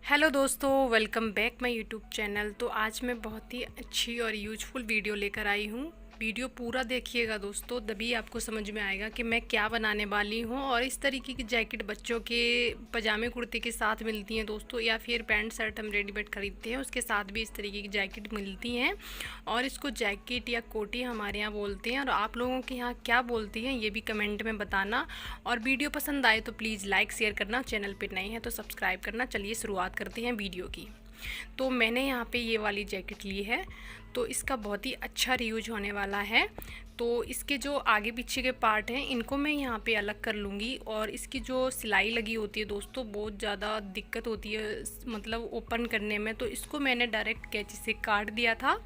Hello दोस्तों, welcome back my YouTube channel. तो आज मैं बहुत ही अच्छी और यूजफुल वीडियो लेकर आई हूँ। वीडियो पूरा देखिएगा दोस्तों, तभी आपको समझ में आएगा कि मैं क्या बनाने वाली हूँ। और इस तरीके की जैकेट बच्चों के पजामे कुर्ते के साथ मिलती हैं दोस्तों, या फिर पैंट शर्ट हम रेडीमेड खरीदते हैं उसके साथ भी इस तरीके की जैकेट मिलती हैं। और इसको जैकेट या कोटी हमारे यहाँ बोलते हैं, और आप लोगों के यहाँ क्या बोलती हैं ये भी कमेंट में बताना। और वीडियो पसंद आए तो प्लीज़ लाइक शेयर करना, चैनल पर नए हैं तो सब्सक्राइब करना। चलिए शुरुआत करते हैं वीडियो की। तो मैंने यहाँ पे ये वाली जैकेट ली है, तो इसका बहुत ही अच्छा रीयूज होने वाला है। तो इसके जो आगे पीछे के पार्ट हैं इनको मैं यहाँ पे अलग कर लूँगी। और इसकी जो सिलाई लगी होती है दोस्तों, बहुत ज़्यादा दिक्कत होती है मतलब ओपन करने में, तो इसको मैंने डायरेक्ट कैंची से काट दिया था।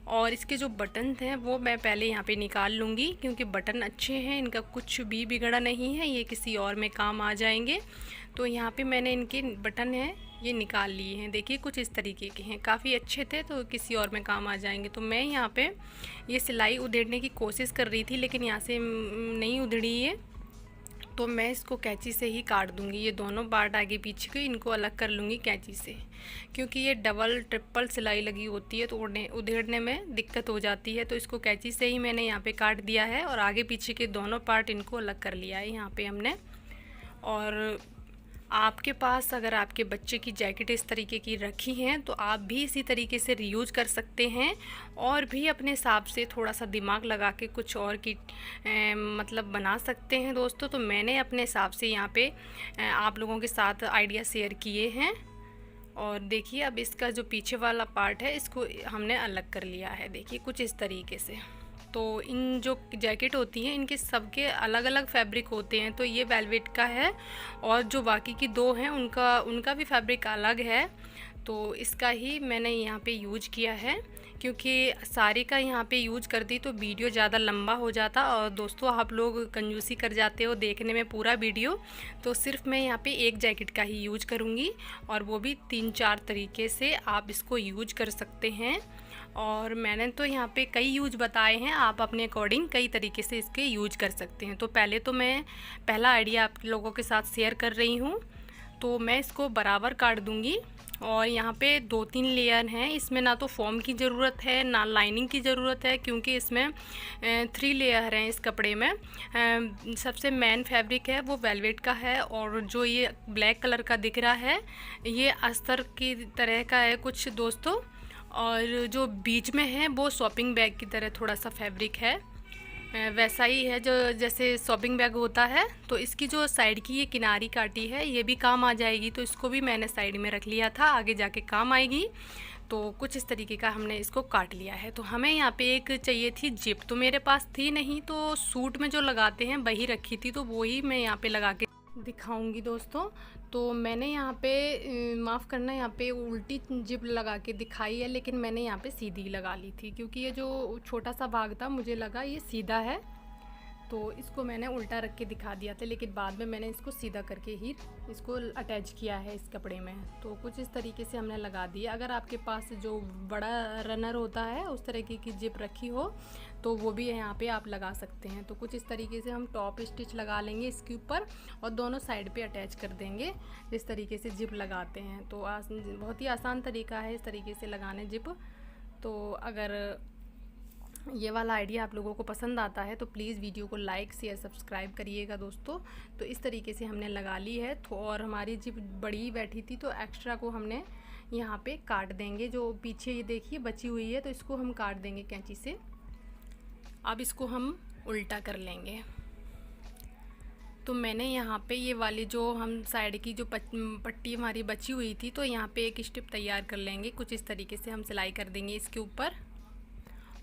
और इसके जो बटन हैं वो मैं पहले यहाँ पे निकाल लूँगी, क्योंकि बटन अच्छे हैं, इनका कुछ भी बिगड़ा नहीं है, ये किसी और में काम आ जाएंगे। तो यहाँ पे मैंने इनके बटन हैं ये निकाल लिए हैं। देखिए कुछ इस तरीके के हैं, काफ़ी अच्छे थे तो किसी और में काम आ जाएंगे। तो मैं यहाँ पे ये सिलाई उधेड़ने की कोशिश कर रही थी, लेकिन यहाँ से नहीं उधड़ी ये, तो मैं इसको कैंची से ही काट दूंगी। ये दोनों पार्ट आगे पीछे के इनको अलग कर लूँगी कैंची से, क्योंकि ये डबल ट्रिपल सिलाई लगी होती है तो उधेड़ने में दिक्कत हो जाती है। तो इसको कैंची से ही मैंने यहाँ पे काट दिया है, और आगे पीछे के दोनों पार्ट इनको अलग कर लिया है यहाँ पे हमने। और आपके पास अगर आपके बच्चे की जैकेट इस तरीके की रखी हैं तो आप भी इसी तरीके से रीयूज कर सकते हैं, और भी अपने हिसाब से थोड़ा सा दिमाग लगा के कुछ और की मतलब बना सकते हैं दोस्तों। तो मैंने अपने हिसाब से यहाँ पे आप लोगों के साथ आइडिया शेयर किए हैं। और देखिए अब इसका जो पीछे वाला पार्ट है इसको हमने अलग कर लिया है, देखिए कुछ इस तरीके से। तो इन जो जैकेट होती हैं इनके सबके अलग अलग फैब्रिक होते हैं। तो ये वेलवेट का है, और जो बाकी की दो हैं उनका भी फैब्रिक अलग है। तो इसका ही मैंने यहाँ पे यूज किया है, क्योंकि सारे का यहाँ पे यूज करती तो वीडियो ज़्यादा लंबा हो जाता। और दोस्तों आप लोग कंजूसी कर जाते हो देखने में पूरा वीडियो, तो सिर्फ मैं यहाँ पे एक जैकेट का ही यूज करूँगी, और वो भी 3-4 तरीके से आप इसको यूज कर सकते हैं। और मैंने तो यहाँ पे कई यूज बताए हैं, आप अपने अकॉर्डिंग कई तरीके से इसके यूज कर सकते हैं। तो पहले तो मैं पहला आइडिया आप लोगों के साथ शेयर कर रही हूँ। तो मैं इसको बराबर काट दूँगी, और यहाँ पे 2-3 लेयर हैं, इसमें ना तो फॉर्म की ज़रूरत है ना लाइनिंग की ज़रूरत है, क्योंकि इसमें 3 लेयर हैं इस कपड़े में। सबसे मेन फैब्रिक है वो वेलवेट का है, और जो ये ब्लैक कलर का दिख रहा है ये अस्तर की तरह का है कुछ दोस्तों। और जो बीच में है वो शॉपिंग बैग की तरह थोड़ा सा फैब्रिक है, वैसा ही है जो जैसे शॉपिंग बैग होता है। तो इसकी जो साइड की ये किनारी काटी है ये भी काम आ जाएगी, तो इसको भी मैंने साइड में रख लिया था, आगे जाके काम आएगी। तो कुछ इस तरीके का हमने इसको काट लिया है। तो हमें यहाँ पे एक चाहिए थी जिप, तो मेरे पास थी नहीं, तो सूट में जो लगाते हैं वही रखी थी, तो वही मैं यहाँ पे लगा के दिखाऊंगी दोस्तों। तो मैंने यहाँ पे माफ़ करना, यहाँ पे उल्टी जिप लगा के दिखाई है, लेकिन मैंने यहाँ पे सीधी लगा ली थी, क्योंकि ये जो छोटा सा भाग था मुझे लगा ये सीधा है, तो इसको मैंने उल्टा रख के दिखा दिया था, लेकिन बाद में मैंने इसको सीधा करके ही इसको अटैच किया है इस कपड़े में। तो कुछ इस तरीके से हमने लगा दिया। अगर आपके पास जो बड़ा रनर होता है उस तरीके की जिप रखी हो तो वो भी यहाँ पे आप लगा सकते हैं। तो कुछ इस तरीके से हम टॉप स्टिच लगा लेंगे इसके ऊपर, और दोनों साइड पे अटैच कर देंगे जिस तरीके से जिप लगाते हैं। तो बहुत ही आसान तरीका है इस तरीके से लगाने जिप। तो अगर ये वाला आइडिया आप लोगों को पसंद आता है तो प्लीज़ वीडियो को लाइक शेयर सब्सक्राइब करिएगा दोस्तों। तो इस तरीके से हमने लगा ली है। तो और हमारी जिप बड़ी बैठी थी तो एक्स्ट्रा को हमने यहाँ पे काट देंगे, जो पीछे ये देखिए बची हुई है, तो इसको हम काट देंगे कैंची से। अब इसको हम उल्टा कर लेंगे। तो मैंने यहाँ पे ये वाली जो हम साइड की जो पट्टी हमारी बची हुई थी, तो यहाँ पे एक स्ट्रिप तैयार कर लेंगे। कुछ इस तरीके से हम सिलाई कर देंगे इसके ऊपर,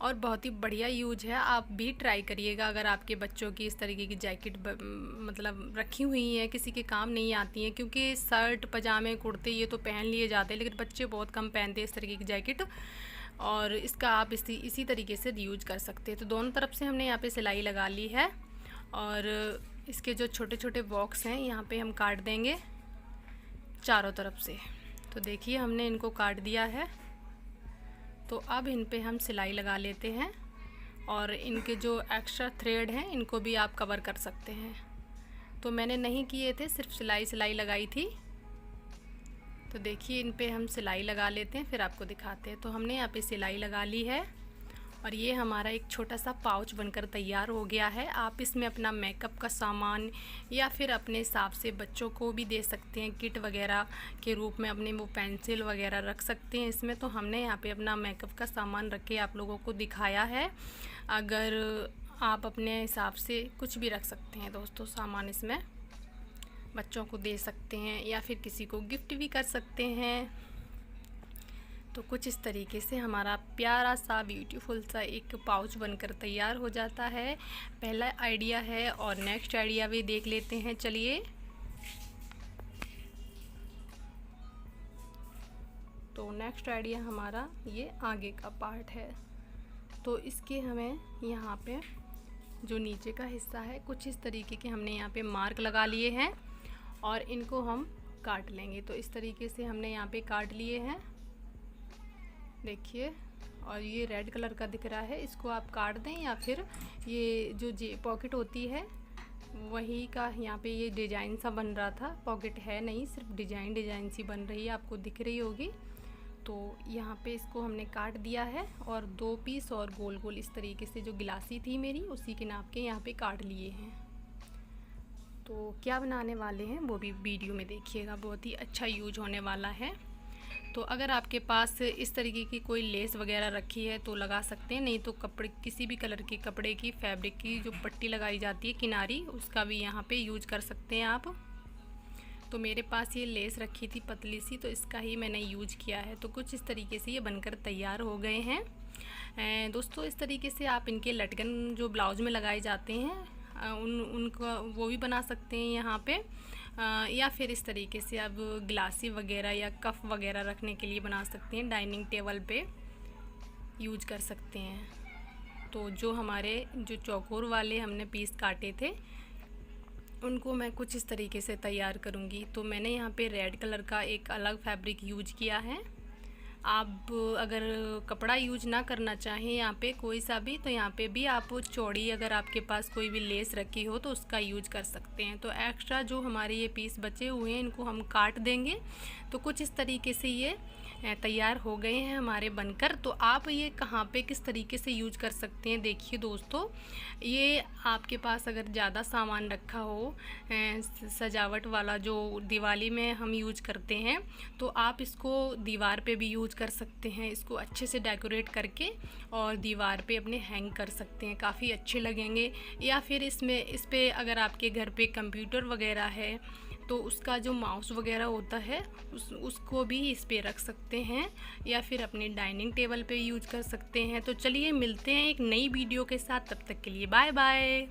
और बहुत ही बढ़िया यूज है, आप भी ट्राई करिएगा। अगर आपके बच्चों की इस तरीके की जैकेट मतलब रखी हुई है, किसी के काम नहीं आती हैं, क्योंकि शर्ट पजामे कुर्ते ये तो पहन लिए जाते हैं, लेकिन बच्चे बहुत कम पहनते हैं इस तरीके की जैकेट, और इसका आप इसी तरीके से यूज कर सकते हैं। तो दोनों तरफ से हमने यहाँ पे सिलाई लगा ली है, और इसके जो छोटे छोटे बॉक्स हैं यहाँ पे हम काट देंगे चारों तरफ से। तो देखिए हमने इनको काट दिया है। तो अब इन पे हम सिलाई लगा लेते हैं, और इनके जो एक्स्ट्रा थ्रेड हैं इनको भी आप कवर कर सकते हैं। तो मैंने नहीं किए थे, सिर्फ सिलाई लगाई थी। तो देखिए इन पे हम सिलाई लगा लेते हैं, फिर आपको दिखाते हैं। तो हमने यहाँ पे सिलाई लगा ली है और ये हमारा एक छोटा सा पाउच बनकर तैयार हो गया है। आप इसमें अपना मेकअप का सामान या फिर अपने हिसाब से बच्चों को भी दे सकते हैं, किट वगैरह के रूप में अपने वो पेंसिल वगैरह रख सकते हैं इसमें। तो हमने यहाँ पे अपना मेकअप का सामान रख के आप लोगों को दिखाया है। अगर आप अपने हिसाब से कुछ भी रख सकते हैं दोस्तों सामान, इसमें बच्चों को दे सकते हैं या फिर किसी को गिफ्ट भी कर सकते हैं। तो कुछ इस तरीके से हमारा प्यारा सा ब्यूटीफुल सा एक पाउच बनकर तैयार हो जाता है। पहला आइडिया है और नेक्स्ट आइडिया भी देख लेते हैं, चलिए। तो नेक्स्ट आइडिया हमारा ये आगे का पार्ट है। तो इसके हमें यहाँ पे जो नीचे का हिस्सा है कुछ इस तरीके के हमने यहाँ पे मार्क लगा लिए हैं और इनको हम काट लेंगे। तो इस तरीके से हमने यहाँ पे काट लिए हैं, देखिए। और ये रेड कलर का दिख रहा है, इसको आप काट दें या फिर ये जो पॉकेट होती है वही का यहाँ पे ये डिज़ाइन सा बन रहा था, पॉकेट है नहीं, सिर्फ डिज़ाइन सी बन रही है, आपको दिख रही होगी। तो यहाँ पे इसको हमने काट दिया है और 2 पीस और गोल गोल इस तरीके से जो गिलासी थी मेरी उसी के नाप के यहाँ पे काट लिए हैं। तो क्या बनाने वाले हैं वो भी वीडियो में देखिएगा, बहुत ही अच्छा यूज होने वाला है। तो अगर आपके पास इस तरीके की कोई लेस वगैरह रखी है तो लगा सकते हैं, नहीं तो कपड़े किसी भी कलर के कपड़े की फैब्रिक की जो पट्टी लगाई जाती है किनारी, उसका भी यहाँ पे यूज कर सकते हैं आप। तो मेरे पास ये लेस रखी थी पतली सी, तो इसका ही मैंने यूज किया है। तो कुछ इस तरीके से ये बनकर तैयार हो गए हैं दोस्तों। इस तरीके से आप इनके लटकन जो ब्लाउज में लगाए जाते हैं उनका वो भी बना सकते हैं यहाँ पे, या फिर इस तरीके से आप गिलासी वगैरह या कफ वगैरह रखने के लिए बना सकते हैं, डाइनिंग टेबल पे यूज कर सकते हैं। तो जो हमारे जो चौकोर वाले हमने पीस काटे थे उनको मैं कुछ इस तरीके से तैयार करूँगी। तो मैंने यहाँ पे रेड कलर का एक अलग फैब्रिक यूज किया है। आप अगर कपड़ा यूज ना करना चाहें यहाँ पे कोई सा भी, तो यहाँ पे भी आप चौड़ी अगर आपके पास कोई भी लेस रखी हो तो उसका यूज कर सकते हैं। तो एक्स्ट्रा जो हमारे ये पीस बचे हुए हैं इनको हम काट देंगे। तो कुछ इस तरीके से ये तैयार हो गए हैं हमारे बनकर। तो आप ये कहाँ पे किस तरीके से यूज कर सकते हैं, देखिए दोस्तों। ये आपके पास अगर ज़्यादा सामान रखा हो सजावट वाला जो दिवाली में हम यूज करते हैं, तो आप इसको दीवार पे भी यूज कर सकते हैं। इसको अच्छे से डेकोरेट करके और दीवार पे अपने हैंग कर सकते हैं, काफ़ी अच्छे लगेंगे। या फिर इस पे अगर आपके घर पे कंप्यूटर वगैरह है तो उसका जो माउस वगैरह होता है उसको भी इस पे रख सकते हैं या फिर अपने डाइनिंग टेबल पे यूज कर सकते हैं। तो चलिए मिलते हैं एक नई वीडियो के साथ, तब तक के लिए बाय बाय।